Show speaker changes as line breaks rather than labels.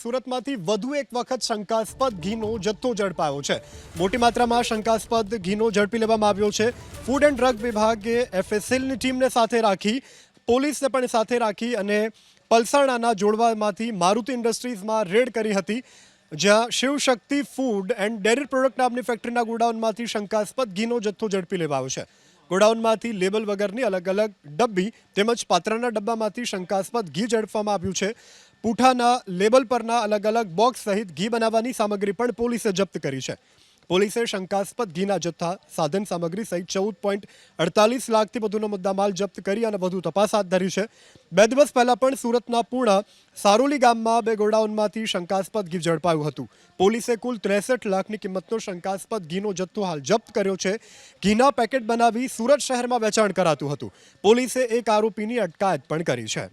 સુરતમાંથી વધુ એક વખત શંકાસ્પદ ઘીનો જથ્થો ઝડપાયો છે। મોટી માત્રામાં શંકાસ્પદ ઘીનો ઝડપી લેવામાં આવ્યો છે। ફૂડ એન્ડ ડ્રગ વિભાગે એફએસએલની ટીમને સાથે રાખી, પોલીસને પણ સાથે રાખી અને પલસાણાના જોડવામાંથી મારુતિ ઇન્ડસ્ટ્રીઝમાં રેડ કરી હતી, જ્યાં Shivshakti food and dairy product નામની ફેક્ટરીના ગોડાઉનમાંથી શંકાસ્પદ ઘીનો જથ્થો ઝડપી લેવાયો છે। ગોડાઉનમાંથી લેબલ વગરની અલગ અલગ ડબ્બી તેમજ પાત્રાના ડબ્બામાંથી શંકાસ્પદ ઘી ઝડપવામાં આવ્યું છે। પૂઠાના લેબલ પરના અલગ અલગ બોક્સ સહિત ઘી બનાવવાની સામગ્રી પણ પોલીસે જપ્ત કરી છે। પોલીસે શંકાસ્પદ ઘીના જથ્થા, સાધન સામગ્રી સહિત 14.48 લાખથી વધુનો મુદ્દામાલ જપ્ત કરી અને વધુ તપાસ હાથ ધરી છે। 2 દિવસ પહેલા પણ સુરતના પૂર્ણા સારોલી ગામમાં 2 ગોડાઉનમાંથી શંકાસ્પદ ઘી ઝડપાયું હતું। પોલીસે કુલ 63 લાખની કિંમતનો શંકાસ્પદ ઘીનો જથ્થો હાલ જપ્ત કર્યો છે। ઘીના પેકેટ બનાવી સુરત શહેરમાં વેચાણ કરાતું હતું। પોલીસે એક આરોપીની અટકાયત પણ કરી છે।